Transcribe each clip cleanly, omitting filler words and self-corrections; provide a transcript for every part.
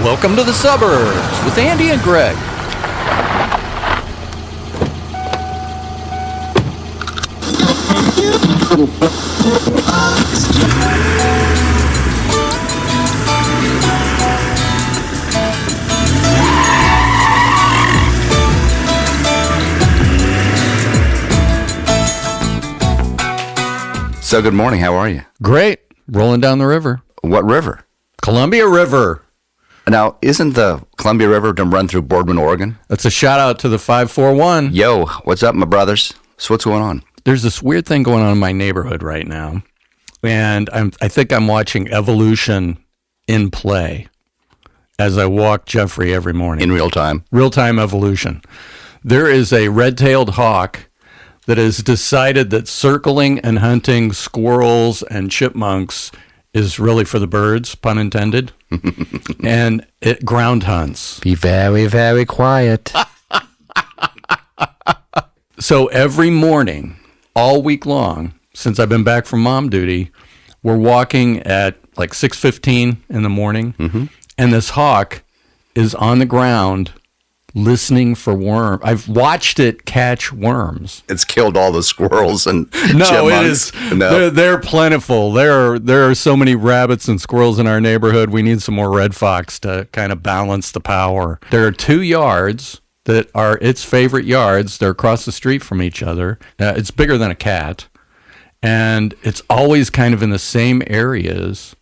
Welcome to the suburbs with Andy and Greg. So good morning. How are you? Great. Rolling down the river. What river? Columbia River. Now, isn't the Columbia River to run through Boardman, Oregon? That's a shout out to the 541. Yo, what's up, my brothers? So what's going on? There's this weird thing going on in my neighborhood right now. And I think I'm watching evolution in play as I walk Jeffrey every morning. In real time? Real-time evolution. There is a red-tailed hawk that has decided that circling and hunting squirrels and chipmunks is really for the birds, pun intended. And it ground hunts. Be very, very quiet. So every morning, all week long, since I've been back from mom duty, we're walking at like 6:15 in the morning, and this hawk is on the ground listening for worms. I've watched it catch worms. It's killed all the squirrels and No, chipmunks. it is. No. They're plentiful. There are so many rabbits and squirrels in our neighborhood. We need some more red fox to kind of balance the power. There are 2 yards that are its favorite yards. They're across the street from each other. It's bigger than a cat, and it's always kind of in the same areas.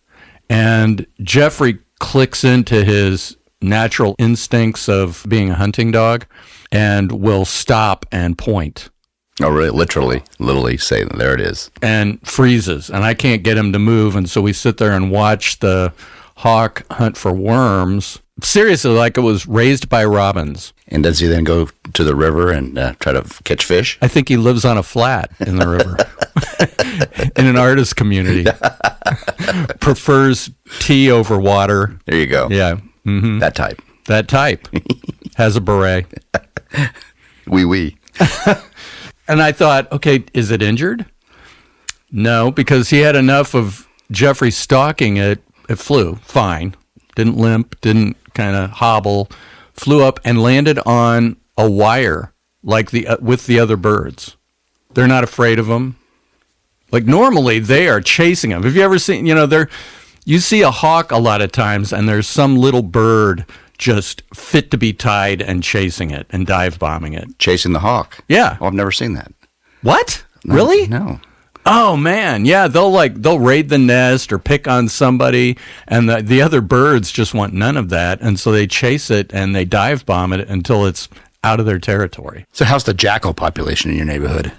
And Jeffrey clicks into his natural instincts of being a hunting dog and will stop and point. Oh, really? Literally say, there it is. And freezes, and I can't get him to move, and so we sit there and watch the hawk hunt for worms. Seriously, like it was raised by robins. And does he then go to the river and try to catch fish? I think he lives on a flat in the river in an artist community. Prefers tea over water. There you go. Yeah. Mm-hmm. That type. That type. Has a beret. Wee. And I thought, okay, is it injured? No, because he had enough of Jeffrey stalking it. It flew fine. Didn't limp, didn't kind of hobble. Flew up and landed on a wire like with the other birds. They're not afraid of him. Like normally they are chasing him. Have you ever seen, you see a hawk a lot of times and there's some little bird just fit to be tied and chasing it and dive bombing it. Chasing the hawk? Yeah. Oh, I've never seen that. What? No, really? No. Oh man, yeah, they'll raid the nest or pick on somebody, and the other birds just want none of that, and so they chase it and they dive bomb it until it's out of their territory. So how's the jackal population in your neighborhood?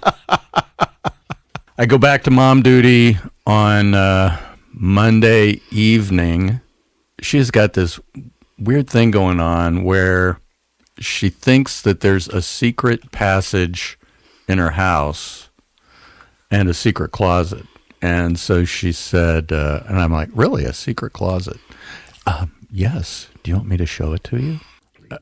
I go back to mom duty on Monday evening. She's got this weird thing going on where she thinks that there's a secret passage in her house and a secret closet. And so she said, and I'm like, really, a secret closet? Yes. Do you want me to show it to you?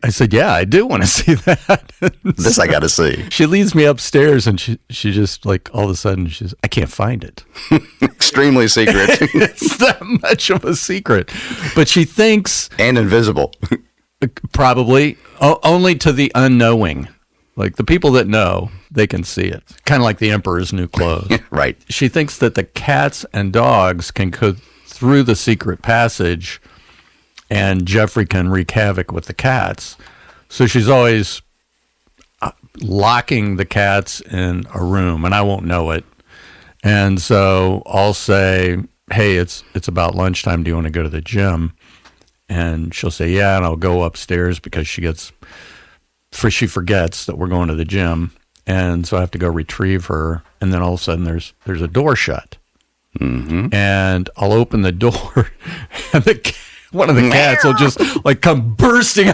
I said, yeah, I do want to see that. This I got to see. She leads me upstairs, and she just, like, all of a sudden, I can't find it. Extremely secret. It's that much of a secret. But she thinks... And invisible. Probably. Only to the unknowing. Like, the people that know, they can see it. Kind of like the emperor's new clothes. Right. She thinks that the cats and dogs can go through the secret passage and Jeffrey can wreak havoc with the cats. So she's always locking the cats in a room, and I won't know it. And so I'll say, hey, it's about lunchtime. Do you want to go to the gym? And she'll say, yeah, and I'll go upstairs because she forgets that we're going to the gym. And so I have to go retrieve her. And then all of a sudden there's a door shut. Mm-hmm. And I'll open the door and one of the cats will just like come bursting.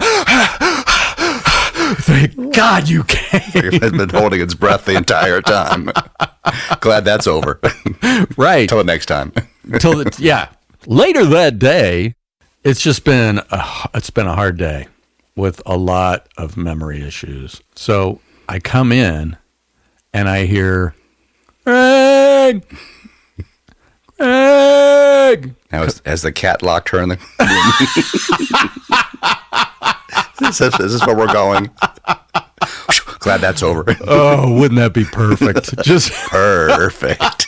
Thank God you came. It's been holding its breath the entire time. Glad that's over. Right. Till the next time. Later that day, it's been a hard day with a lot of memory issues. So I come in and I hear, Greg! Greg! Greg. Now, has the cat locked her in the Is this where we're going? Glad that's over. Oh, wouldn't that be perfect? Just Perfect.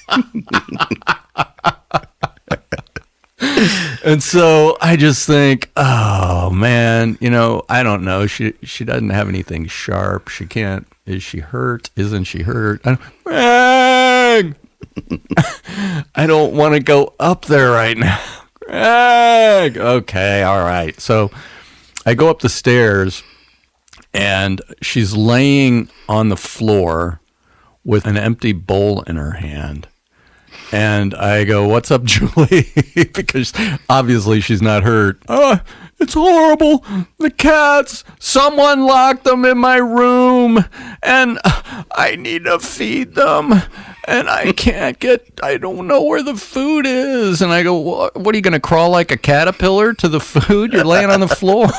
And so I just think, oh man, I don't know. She doesn't have anything sharp. She can't. Is she hurt? Isn't she hurt? Greg! I don't want to go up there right now. Greg! Okay, all right. So I go up the stairs, and she's laying on the floor with an empty bowl in her hand. And I go, "What's up, Julie?" Because obviously she's not hurt. "Oh, it's horrible. The cats, someone locked them in my room, and I need to feed them, and I don't know where the food is." And I go, "What are you going to crawl like a caterpillar to the food? You're laying on the floor."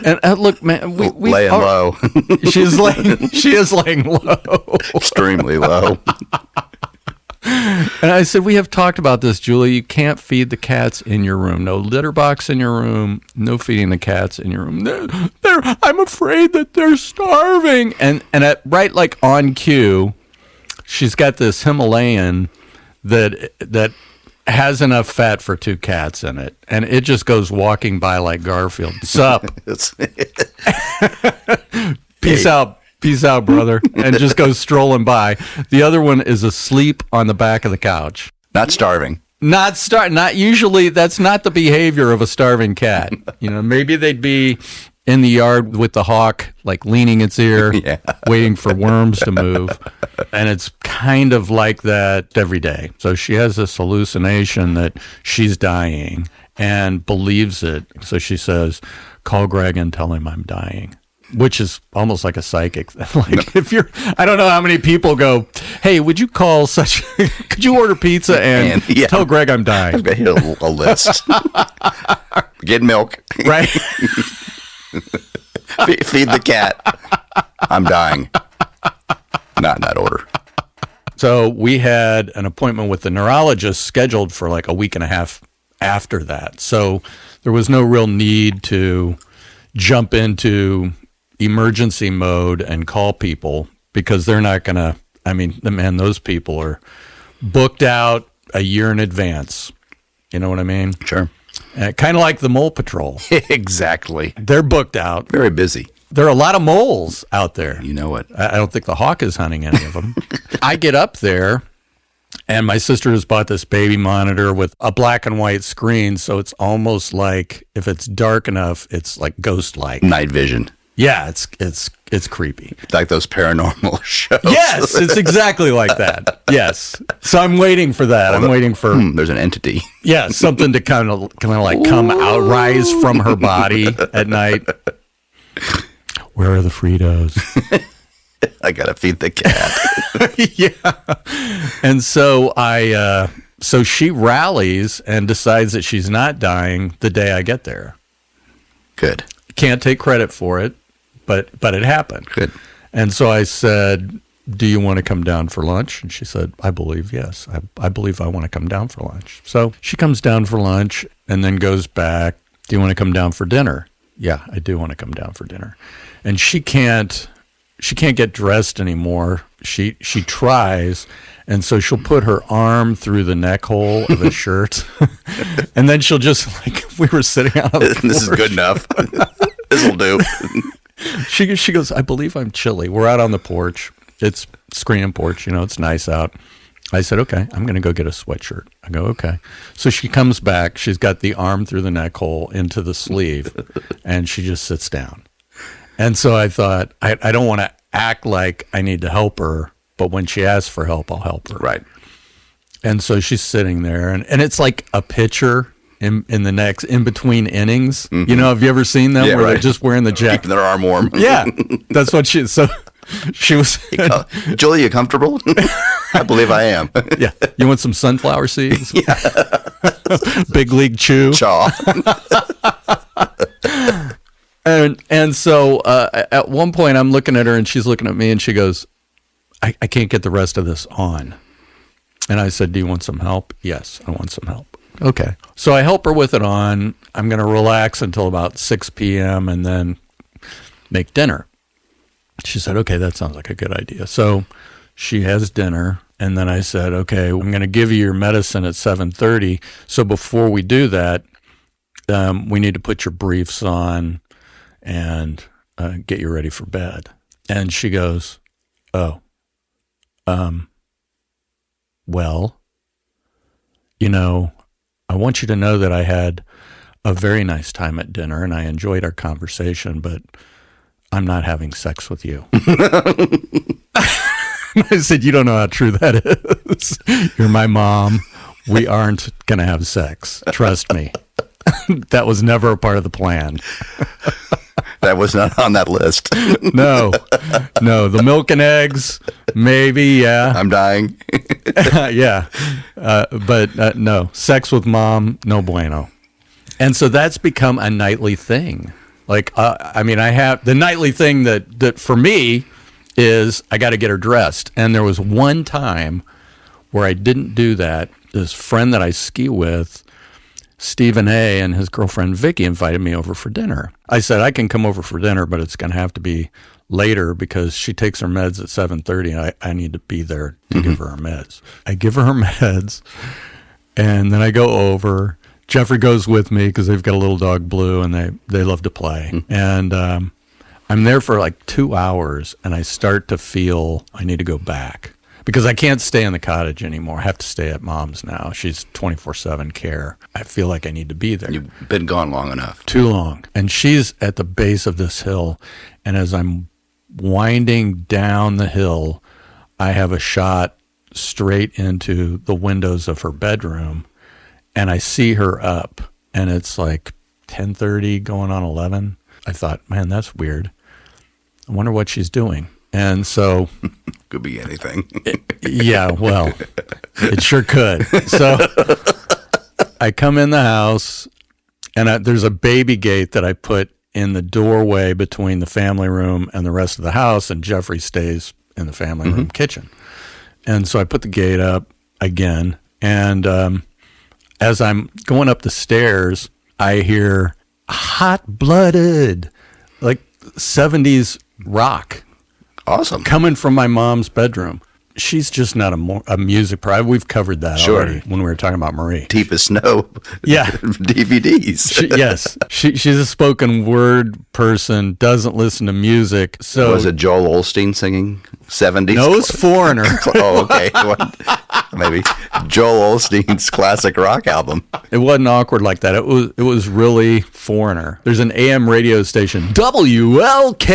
And look, man, we laying low. She is laying low. Extremely low. And I said, "We have talked about this, Julie. You can't feed the cats in your room. No litter box in your room. No feeding the cats in your room. I'm afraid that they're starving." And right like on cue, she's got this Himalayan that has enough fat for 2 cats in it, and it just goes walking by like Garfield. Sup? Peace out, brother, and just goes strolling by. The other one is asleep on the back of the couch. Not starving. Not usually. That's not the behavior of a starving cat. Maybe they'd be in the yard with the hawk, like leaning its ear, waiting for worms to move. And it's kind of like that every day. So she has this hallucination that she's dying and believes it. So she says, "Call Greg and tell him I'm dying." Which is almost like a psychic. Like if I don't know how many people go, "Hey, would you call could you order pizza and tell Greg I'm dying?" I've got here a list. Get milk. Right. Feed the cat. I'm dying. Not in that order. So we had an appointment with the neurologist scheduled for like a week and a half after that. So there was no real need to jump into emergency mode and call people, because they're not going to, those people are booked out a year in advance. You know what I mean? Sure. Kind of like the mole patrol. Exactly. They're booked out. Very busy. There are a lot of moles out there. You know it. I don't think the hawk is hunting any of them. I get up there, and my sister has bought this baby monitor with a black and white screen, so it's almost like if it's dark enough, it's like ghost-like. Night vision. Yeah, it's creepy. Like those paranormal shows. Yes, it's exactly like that. Yes. So I'm waiting for that. I'm waiting for there's an entity. Yeah, something to kind of like come out, rise from her body at night. Where are the Fritos? I gotta feed the cat. Yeah. And so so she rallies and decides that she's not dying the day I get there. Good. Can't take credit for it, but it happened. Good. And so I said, "Do you want to come down for lunch?" And she said, "I believe yes. I believe I want to come down for lunch." So she comes down for lunch and then goes back. "Do you want to come down for dinner?" "Yeah, I do want to come down for dinner." And she can't get dressed anymore. She tries, and so she'll put her arm through the neck hole of a shirt, and then she'll just, like, if we were sitting out on the porch, "This is good enough. This'll do." She goes, "I believe I'm chilly." We're out on the porch. It's screening porch. It's nice out. I said, "Okay, I'm going to go get a sweatshirt." I go, "Okay." So she comes back. She's got the arm through the neck hole into the sleeve, and she just sits down. And so I thought, I don't want to act like I need to help her, but when she asks for help, I'll help her. Right. And so she's sitting there, and it's like a pitcher in the next, in between innings. Mm-hmm. Have you ever seen them where they're just wearing the jacket? Keeping their arm warm. Yeah, that's what she was. "Julie, you comfortable?" "I believe I am." Yeah. "You want some sunflower seeds?" Yeah. Big League Chew. Chaw. And so at one point I'm looking at her and she's looking at me and she goes, I can't get the rest of this on." And I said, do you want some help? Yes, I want some help. Okay. So I help her with it on. I'm going to relax until about 6 p.m. and then make dinner. She said, okay, that sounds like a good idea. So she has dinner. And then I said, okay, I'm going to give you your medicine at 7:30. So before we do that, we need to put your briefs on and get you ready for bed. And she goes, oh, well, I want you to know that I had a very nice time at dinner and I enjoyed our conversation, but I'm not having sex with you. I said, you don't know how true that is. You're my mom. We aren't going to have sex. Trust me. That was never a part of the plan. That was not on that list. No. The milk and eggs, maybe, yeah. I'm dying. Yeah. But no, sex with mom, no bueno. And so that's become a nightly thing. Like, I have the nightly thing that for me is I got to get her dressed. And there was one time where I didn't do that. This friend that I ski with, Stephen A. and his girlfriend Vicky invited me over for dinner. I said, I can come over for dinner, but it's going to have to be later because she takes her meds at 7:30 and I need to be there to give her meds. I give her meds and then I go over. Jeffrey goes with me because they've got a little dog, Blue, and they love to play. And I'm there for like 2 hours and I start to feel I need to go back. Because I can't stay in the cottage anymore. I have to stay at mom's now. She's 24/7 care. I feel like I need to be there. You've been gone long enough. Too long. And she's at the base of this hill. And as I'm winding down the hill, I have a shot straight into the windows of her bedroom. And I see her up. And it's like 10:30 going on 11. I thought, man, that's weird. I wonder what she's doing. And so... Could be anything. Yeah, well, it sure could. So I come in the house, and there's a baby gate that I put in the doorway between the family room and the rest of the house, and Jeffrey stays in the family room kitchen. And so I put the gate up again, and as I'm going up the stairs, I hear hot-blooded, like 70s rock. Awesome. Coming from my mom's bedroom. She's just not a music pro. We've covered that already when we were talking about Marie. Deep as snow. Yeah. DVDs. Yes. She's a spoken word person, doesn't listen to music. So was it Joel Osteen singing 70s? No, it was Foreigner. Oh, okay. Maybe Joel Osteen's classic rock album. It wasn't awkward like that. It was really Foreigner. There's an AM radio station, WLKI,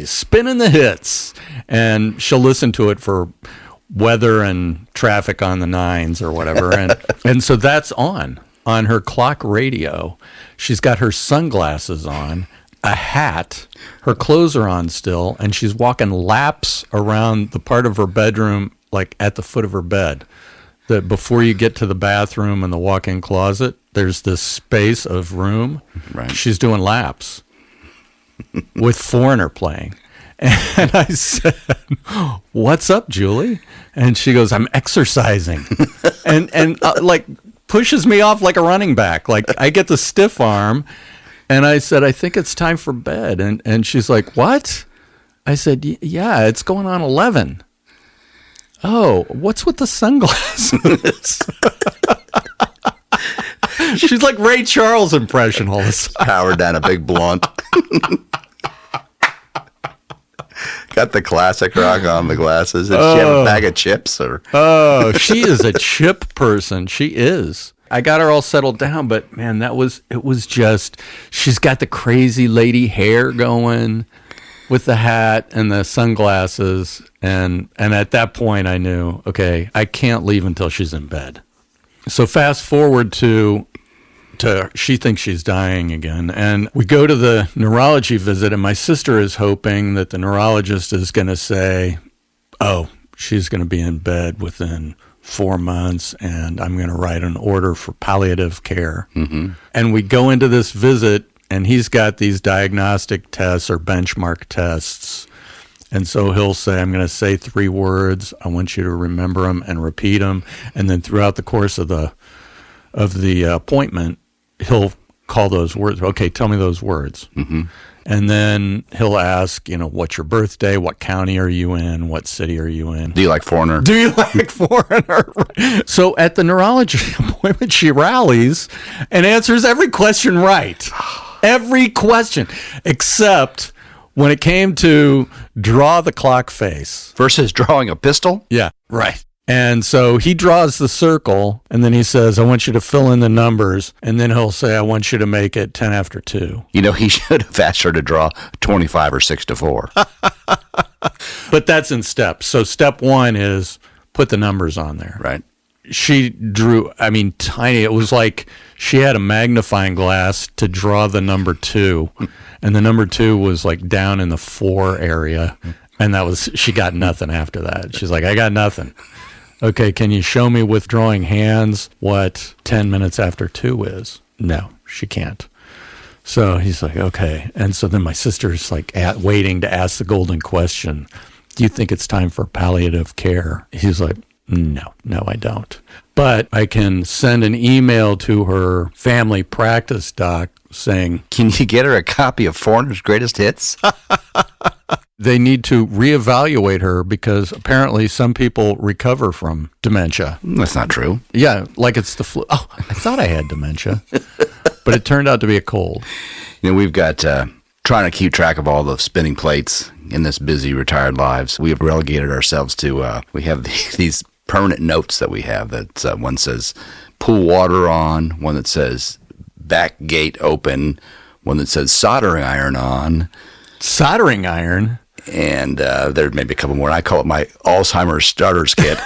spinning the hits. And she'll listen to it for weather and traffic on the nines or whatever. And so that's on her clock radio. She's got her sunglasses on, a hat, her clothes are on still, and she's walking laps around the part of her bedroom, like at the foot of her bed. That before you get to the bathroom and the walk-in closet, there's this space of room. Right. She's doing laps with Foreigner playing. And I said, what's up, Julie? And she goes, I'm exercising. and like pushes me off like a running back. Like I get the stiff arm. And I said, I think it's time for bed. And she's like, what? I said, yeah, it's going on 11. Oh, what's with the sunglasses? She's like Ray Charles impression all of a sudden. Powered down a big blunt. Got the classic rock on the glasses. Did she have a bag of chips? Oh, she is a chip person. She is. I got her all settled down, but man, it was just, she's got the crazy lady hair going with the hat and the sunglasses. And at that point I knew, okay, I can't leave until she's in bed. So fast forward to she thinks she's dying again. And we go to the neurology visit, and my sister is hoping that the neurologist is going to say, oh, she's going to be in bed within 4 months, and I'm going to write an order for palliative care. Mm-hmm. And we go into this visit, and he's got these diagnostic tests or benchmark tests, And so he'll say, I'm going to say 3 words. I want you to remember them and repeat them. And then throughout the course of the appointment, he'll call those words. Okay, tell me those words. Mm-hmm. And then he'll ask, what's your birthday? What county are you in? What city are you in? Do you like Foreigner? Do you like Foreigner? So at the neurology appointment, she rallies and answers every question right. Every question, except when it came to draw the clock face. Versus drawing a pistol? Yeah, right. And so he draws the circle, and then he says, I want you to fill in the numbers. And then he'll say, I want you to make it 10 after 2. He should have asked her to draw 25 or 6 to 4. But that's in steps. So step 1 is put the numbers on there. Right. She drew, tiny. It was like she had a magnifying glass to draw the number 2. And the number 2 was like down in the 4 area. And she got nothing after that. She's like, I got nothing. Okay, can you show me with drawing hands what 10 minutes after 2 is? No, she can't. So he's like, okay. And so then my sister's like waiting to ask the golden question. Do you think it's time for palliative care? He's like, no, I don't. But I can send an email to her family practice doc saying, can you get her a copy of Foreigner's Greatest Hits? They need to reevaluate her because apparently some people recover from dementia. That's not true. Yeah, like it's the flu. Oh, I thought I had dementia, but it turned out to be a cold. We've got trying to keep track of all the spinning plates in this busy retired lives. We have relegated ourselves to, we have these permanent notes that we have that one says pool water on, one that says back gate open, one that says soldering iron on. Soldering iron? And there may be a couple more. I call it my Alzheimer's starters kit.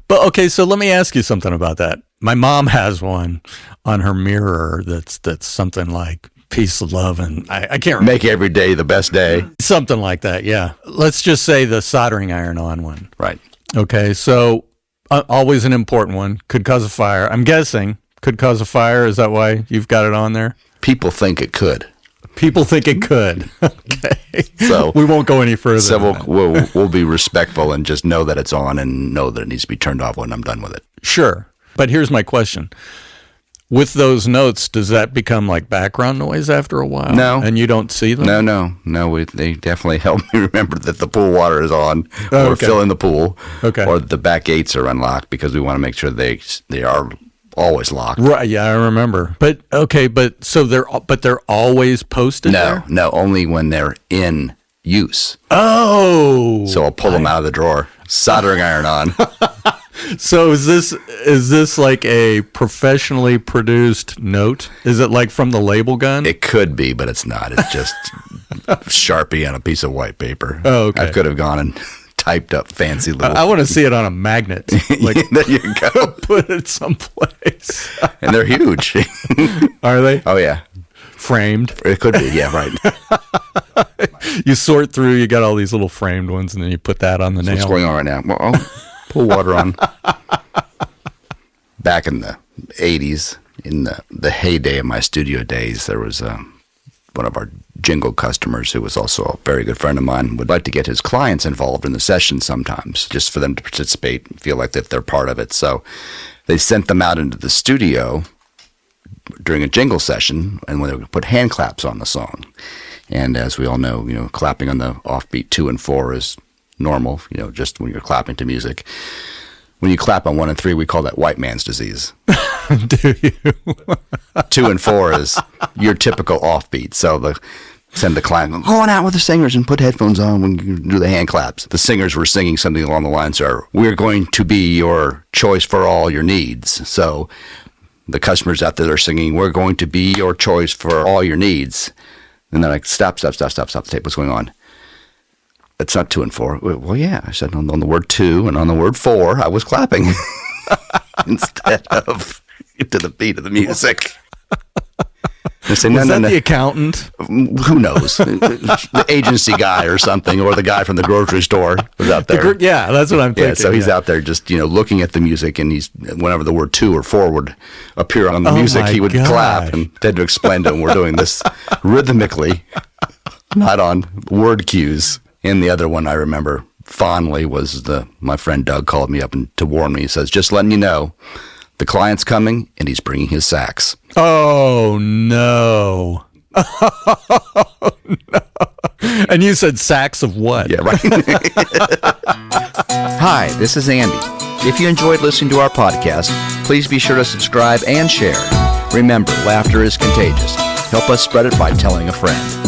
But okay, so let me ask you something about that. My mom has one on her mirror that's something like peace, love, and I can't remember. Make every day the best day. Something like that, yeah. Let's just say the soldering iron on one. Right. Okay, so always an important one. Could cause a fire. I'm guessing could cause a fire. Is that why you've got it on there? People think it could. People think it could. Okay. So we won't go any further. So we'll be respectful and just know that it's on and know that it needs to be turned off when I'm done with it. Sure. But here's my question. With those notes, does that become like background noise after a while? No. And you don't see them? No. They definitely help me remember that the pool water is on or Okay. fill in the pool. Okay. Or the back gates are unlocked because we want to make sure they are always locked. Right, yeah, I remember. But they're always posted there? No, only when they're in use. Oh. So I'll pull them out of the drawer. Soldering iron on. So is this like a professionally produced note? Is it like from the label gun? It could be, but it's not. It's just Sharpie on a piece of white paper. Oh, okay. I could have gone and typed up fancy little. I want to see it on a magnet. Like, there you go. Put it someplace. And they're huge. Are they? Oh, yeah. Framed. It could be. Yeah, right. You sort through, you got all these little framed ones, and then you put that on the nail. What's going on right now? Well, I'll pull water on. Back in the 80s, in the heyday of my studio days, there was one of our jingle customers who was also a very good friend of mine, would like to get his clients involved in the session sometimes, just for them to participate and feel like that they're part of it. So they sent them out into the studio during a jingle session, and when they would put hand claps on the song. And as we all know, clapping on the offbeat 2 and 4 is normal, just when you're clapping to music. When you clap on 1 and 3, we call that white man's disease. Do you? 2 and 4 is your typical offbeat. So send the client, go on out with the singers and put headphones on when you do the hand claps. The singers were singing something along the lines of, we're going to be your choice for all your needs. So the customers out there are singing, we're going to be your choice for all your needs. And they're like, stop the tape. What's going on? It's not 2 and 4. Well, yeah. I said on the word 2 and on the word 4, I was clapping instead of to the beat of the music. I say, Was that the accountant? Who knows? The agency guy or something, or the guy from the grocery store was out there. Yeah, that's what I'm thinking. Yeah, so he's out there just, looking at the music, and whenever the word 2 or 4 would appear on the music, he would clap, and they had to explain to him we're doing this rhythmically. not on word cues. And the other one I remember fondly was my friend Doug called me up to warn me. He says, just letting you know, the client's coming and he's bringing his sacks. Oh, no. Oh, no. And you said sacks of what? Yeah, right. Hi, this is Andy. If you enjoyed listening to our podcast, please be sure to subscribe and share. Remember, laughter is contagious. Help us spread it by telling a friend.